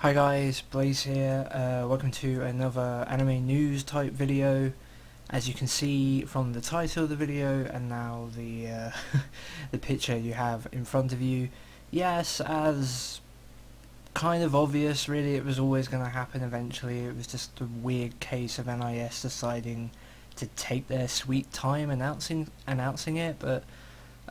Hi guys, Blaze here. Welcome to another anime news type video. As you can see from the title of the video and now the the picture you have in front of you, yes, as kind of obvious really, it was always going to happen eventually. It was just a weird case of NIS deciding to take their sweet time announcing it, but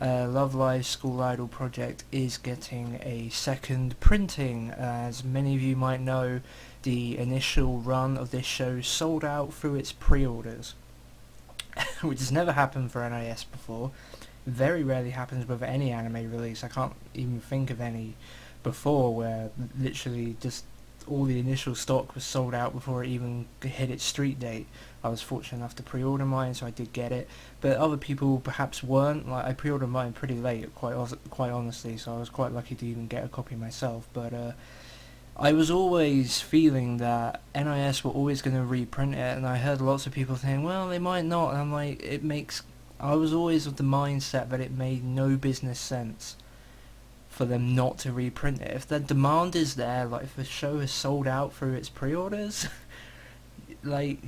Love Live School Idol project is getting a second printing. As many of you might know, the initial run of this show sold out through its pre-orders, which has never happened for NIS before. Very rarely happens with any anime release. I can't even think of any before where literally just all the initial stock was sold out before it even hit its street date. I was fortunate enough to pre-order mine, so I did get it. But other people perhaps weren't. Like, I pre-ordered mine pretty late, quite honestly, so I was quite lucky to even get a copy myself. But I was always feeling that NIS were always going to reprint it, and I heard lots of people saying, well, they might not. And I'm like, I was always of the mindset that it made no business sense for them not to reprint it. If the demand is there, like if the show has sold out through its pre-orders, like,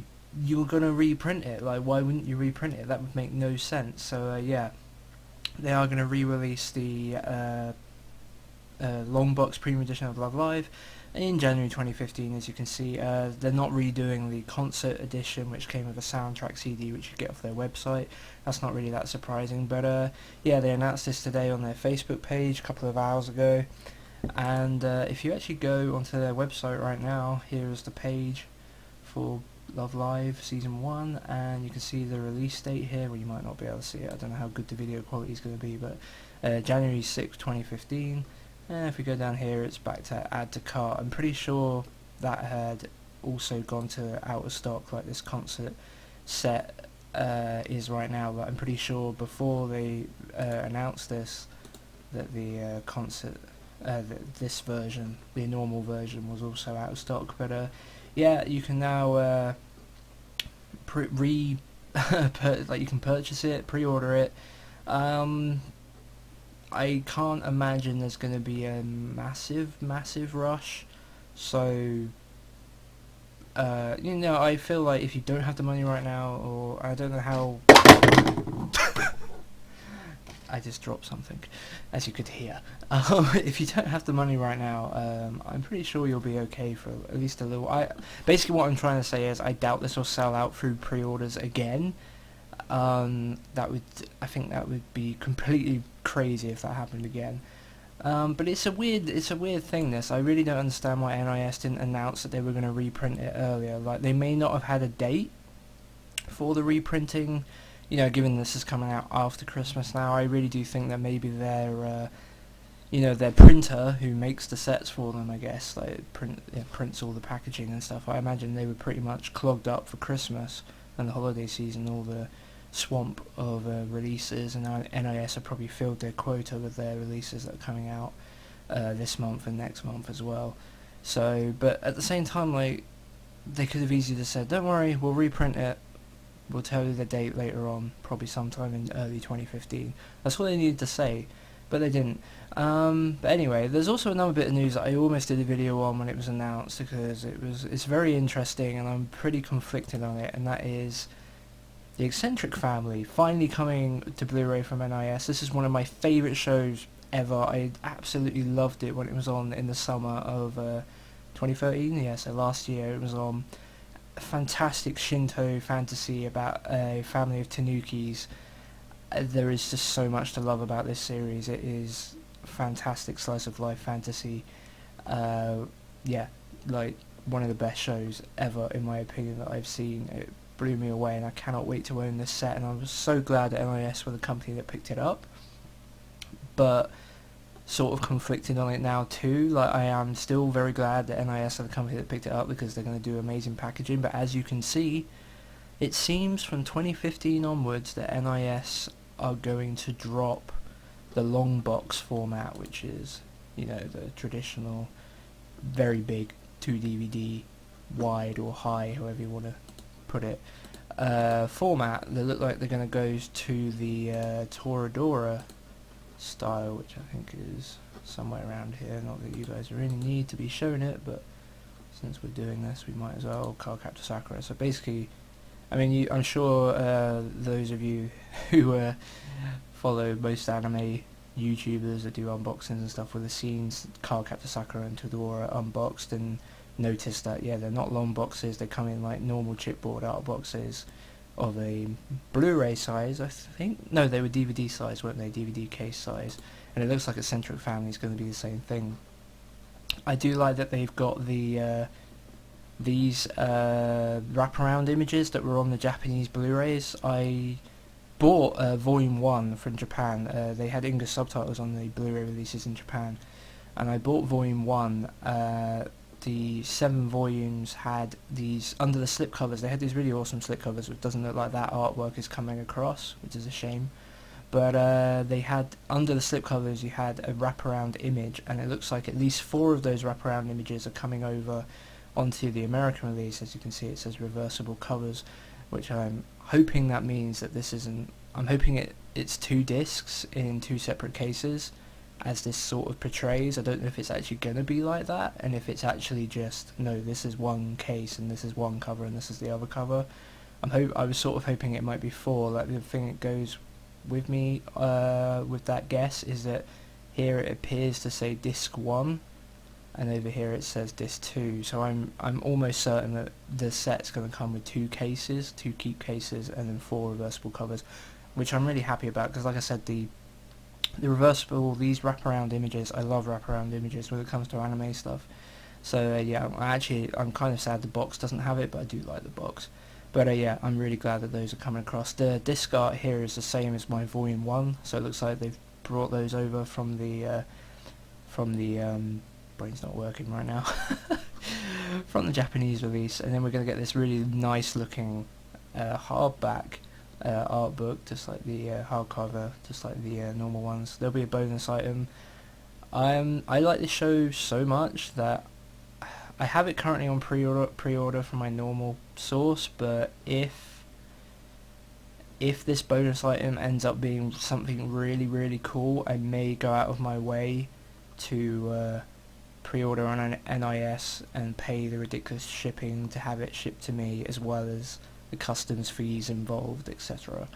you're gonna reprint it. Like, why wouldn't you reprint it? That would make no sense. So yeah, they are gonna re-release the long box premium edition of Love Live in January 2015. As you can see, they're not redoing the concert edition, which came with a soundtrack CD, which you get off their website. That's not really that surprising, but yeah, they announced this today on their Facebook page a couple of hours ago. And if you actually go onto their website right now, here is the page for Love Live Season 1, and you can see the release date here. Well, you might not be able to see it, I don't know how good the video quality is going to be, but January 6th, 2015. And if we go down here, it's back to add to cart. I'm pretty sure that had also gone to out of stock, like this concert set is right now, but I'm pretty sure before they announced this, that the concert, this version, the normal version, was also out of stock. But yeah, you can now you can purchase it, pre-order it. I can't imagine there's going to be a massive rush. So, I feel like if you don't have the money right now, or I don't know how... I just dropped something, as you could hear. If you don't have the money right now, I'm pretty sure you'll be okay for at least a little... Basically what I'm trying to say is I doubt this will sell out through pre-orders again. I think that would be completely crazy if that happened again. But it's a weird thing, this. I really don't understand why NIS didn't announce that they were going to reprint it earlier. Like, they may not have had a date for the reprinting, given this is coming out after Christmas now. I really do think that maybe their printer, who makes the sets for them, I guess, like prints all the packaging and stuff, I imagine they were pretty much clogged up for Christmas and the holiday season, all the swamp of releases, and now NIS have probably filled their quota with their releases that are coming out this month and next month as well. So, but at the same time, like, they could have easily just said, don't worry, we'll reprint it, we'll tell you the date later on, probably sometime in early 2015. That's what they needed to say, but they didn't. But anyway, there's also another bit of news that I almost did a video on when it was announced, because it's very interesting and I'm pretty conflicted on it, and that is the Eccentric Family finally coming to Blu-ray from NIS. This is one of my favourite shows ever. I absolutely loved it when it was on in the summer of 2013. Yeah, so last year it was on. A fantastic Shinto fantasy about a family of tanukis. There is just so much to love about this series. It is a fantastic slice of life fantasy. Yeah, like one of the best shows ever in my opinion that I've seen. It blew me away, and I cannot wait to own this set, and I was so glad that NIS were the company that picked it up, but sort of conflicted on it now too. Like, I am still very glad that NIS are the company that picked it up, because they're going to do amazing packaging, but as you can see, it seems from 2015 onwards that NIS are going to drop the long box format, which is, the traditional very big 2 DVD wide or high, however you want to put it, format. They look like they're going to go to the Toradora style, which I think is somewhere around here. Not that you guys really need to be shown it, but since we're doing this, we might as well. Cardcaptor Sakura. So basically, I mean, I'm sure those of you who follow most anime YouTubers that do unboxings and stuff would have seen Cardcaptor Sakura and Todora unboxed and noticed that, yeah, they're not long boxes, they come in like normal chipboard art boxes of a Blu-ray size, I think. No, they were DVD size, weren't they? DVD case size. And it looks like Eccentric Family is going to be the same thing. I do like that they've got the these wraparound images that were on the Japanese Blu-rays. I bought Volume 1 from Japan. They had English subtitles on the Blu-ray releases in Japan, and I bought Volume 1. The 7 volumes had these, under the slipcovers, they had these really awesome slipcovers, which doesn't look like that artwork is coming across, which is a shame. But they had, under the slipcovers, you had a wraparound image, and it looks like at least 4 of those wraparound images are coming over onto the American release. As you can see, it says reversible covers, which I'm hoping that means that this isn't, I'm hoping it's 2 discs in 2 separate cases, as this sort of portrays. I don't know if it's actually going to be like that, and if it's actually just, no, this is one case and this is one cover and this is the other cover. I was sort of hoping it might be 4. Like, the thing that goes with me with that guess is that here it appears to say disc 1 and over here it says disc 2, so I'm almost certain that the set's going to come with 2 cases, 2 keep cases, and then 4 reversible covers, which I'm really happy about, because like I said, the reversible, these wraparound images, I love wraparound images when it comes to anime stuff. So yeah, I'm kind of sad the box doesn't have it, but I do like the box. But yeah, I'm really glad that those are coming across. The disc art here is the same as my Volume 1, so it looks like they've brought those over from the brain's not working right now, from the Japanese release. And then we're going to get this really nice looking hardback art book, just like the hardcover, just like the normal ones. There'll be a bonus item. I like this show so much that I have it currently on pre-order from my normal source, but if this bonus item ends up being something really, really cool, I may go out of my way to pre-order on an NIS and pay the ridiculous shipping to have it shipped to me, as well as the customs fees involved, etc.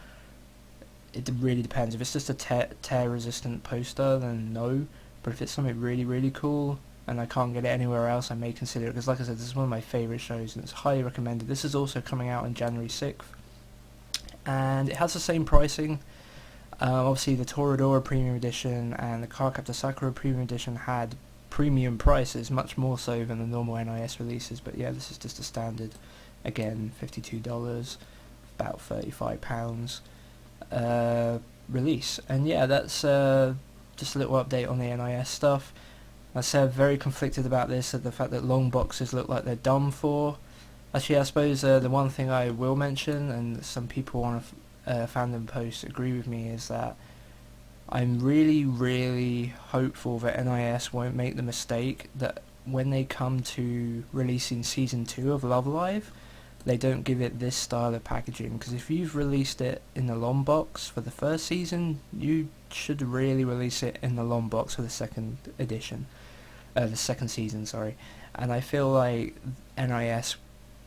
It really depends. If it's just a tear-resistant poster, then no. But if it's something really, really cool and I can't get it anywhere else, I may consider it, because like I said, this is one of my favourite shows and it's highly recommended. This is also coming out on January 6th, and it has the same pricing. Obviously the Toradora Premium Edition and the Cardcaptor Sakura Premium Edition had premium prices, much more so than the normal NIS releases, but yeah, this is just a standard, again, $52, about £35 release. And yeah, that's just a little update on the NIS stuff. I said very conflicted about this, at the fact that long boxes look like they're done for. Actually, I suppose the one thing I will mention, and some people on a fandom post agree with me, is that I'm really, really hopeful that NIS won't make the mistake that when they come to releasing Season 2 of Love Live, they don't give it this style of packaging, because if you've released it in the long box for the first season, you should really release it in the long box for the second edition, the second season, sorry. And I feel like NIS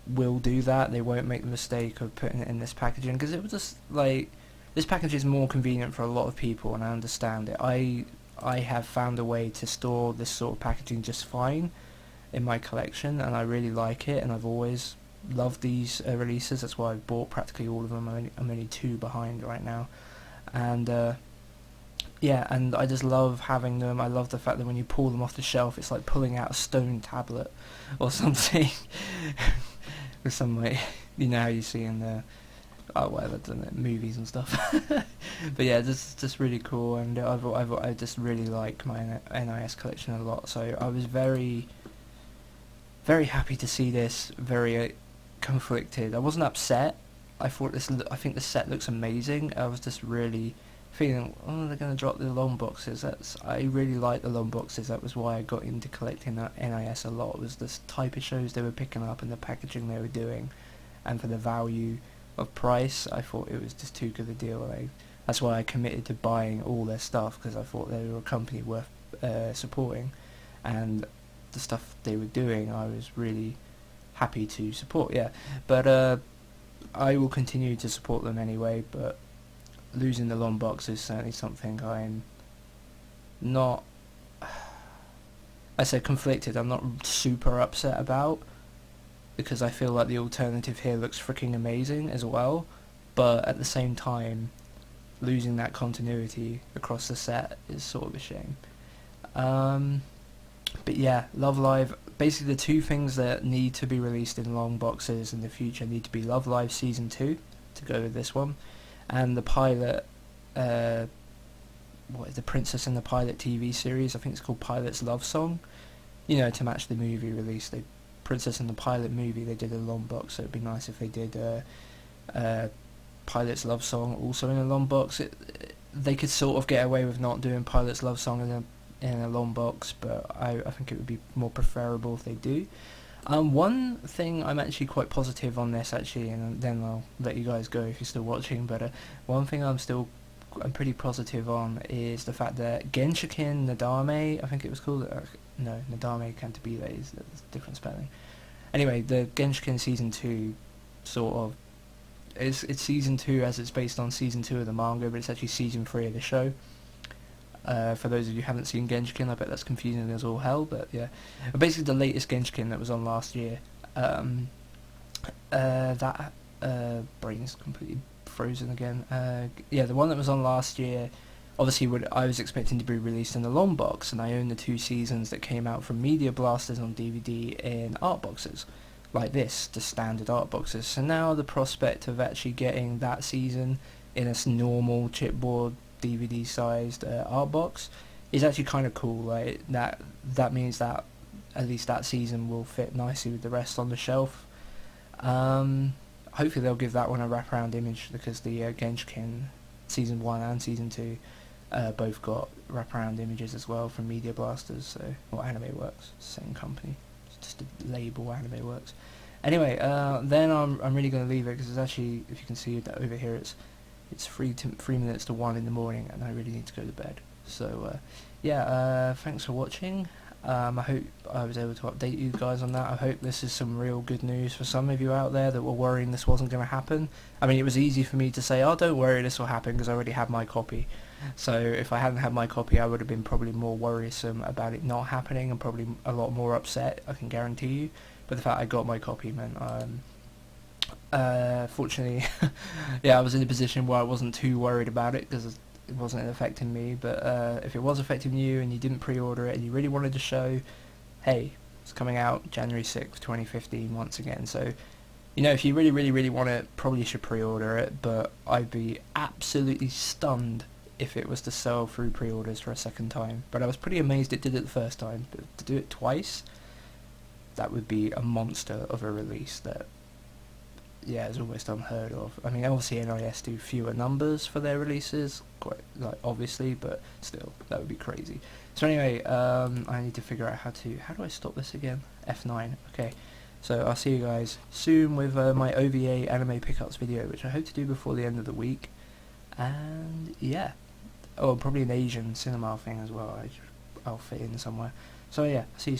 will do that. They won't make the mistake of putting it in this packaging, because it was just like, this package is more convenient for a lot of people, and I understand it. I have found a way to store this sort of packaging just fine in my collection, and I really like it, and I've always loved these releases. That's why I've bought practically all of them. I'm only 2 behind right now, and yeah, and I just love having them. I love the fact that when you pull them off the shelf, it's like pulling out a stone tablet or something. With some, like, you know how you see in the whatever, movies and stuff. But yeah, just really cool, and I just really like my NIS collection a lot. So I was very, very happy to see this. Very conflicted. I wasn't upset. I think the set looks amazing. I was just really feeling, oh, they're gonna drop the long boxes. I really like the long boxes. That was why I got into collecting that NIS a lot. It was this type of shows they were picking up and the packaging they were doing, and for the value of price, I thought it was just too good a deal. That's why I committed to buying all their stuff, because I thought they were a company worth supporting. And the stuff they were doing, I was really happy to support. Yeah, but I will continue to support them anyway. But losing the long box is certainly something I'm not. I say conflicted. I'm not super upset about, because I feel like the alternative here looks freaking amazing as well. But at the same time, losing that continuity across the set is sort of a shame. But yeah, Love Live. Basically, the two things that need to be released in long boxes in the future need to be Love Live Season 2, to go with this one, and the pilot, what is the Princess and the Pilot TV series? I think it's called Pilot's Love Song. You know, to match the movie release. The Princess and the Pilot movie, they did a long box, so it'd be nice if they did Pilot's Love Song also in a long box. They could sort of get away with not doing Pilot's Love Song in a long box, but I think it would be more preferable if they do. One thing I'm actually quite positive on this, actually, and then I'll let you guys go if you're still watching, but one thing I'm pretty positive on is the fact that Genshiken Nadame, I think it was called, no, Nadame Cantabile is a different spelling. Anyway, the Genshiken Season 2 sort of, it's Season 2 as it's based on Season 2 of the manga, but it's actually Season 3 of the show. For those of you who haven't seen Genshiken, I bet that's confusing as all hell, but yeah. But basically the latest Genshiken that was on last year, that brain's completely frozen again. Yeah, the one that was on last year, obviously I was expecting to be released in the long box, and I own the 2 seasons that came out from Media Blasters on DVD in art boxes, like this, the standard art boxes. So now the prospect of actually getting that season in a normal chipboard DVD sized art box is actually kind of cool. Like that means that at least that season will fit nicely with the rest on the shelf. Hopefully they'll give that one a wraparound image, because the Genshiken Season 1 and Season 2 both got wraparound images as well from Media Blasters, so, or Anime Works, same company, it's just a label, Anime Works. Anyway, then I'm really going to leave it, because it's actually, if you can see that over here, it's 3 minutes to 1 in the morning, and I really need to go to bed. So yeah, thanks for watching. I hope I was able to update you guys on that. I hope this is some real good news for some of you out there that were worrying this wasn't going to happen. I mean, it was easy for me to say, oh, don't worry, this will happen, because I already had my copy. So if I hadn't had my copy, I would have been probably more worrisome about it not happening, and probably a lot more upset, I can guarantee you. But the fact I got my copy meant fortunately, yeah, I was in a position where I wasn't too worried about it, because it wasn't affecting me. But if it was affecting you and you didn't pre-order it and you really wanted to show, hey, it's coming out January 6th, 2015 once again. So, you know, if you really want it, probably you should pre-order it. But I'd be absolutely stunned if it was to sell through pre-orders for a second time. But I was pretty amazed it did it the first time. But to do it twice, that would be a monster of a release that, yeah, it's almost unheard of. I mean, obviously NIS do fewer numbers for their releases, quite like obviously, but still, that would be crazy. So anyway, I need to figure out how do I stop this again? F9. Okay, so I'll see you guys soon with my OVA anime pickups video, which I hope to do before the end of the week. And yeah, oh, probably an Asian cinema thing as well. I'll fit in somewhere. So yeah, see you soon.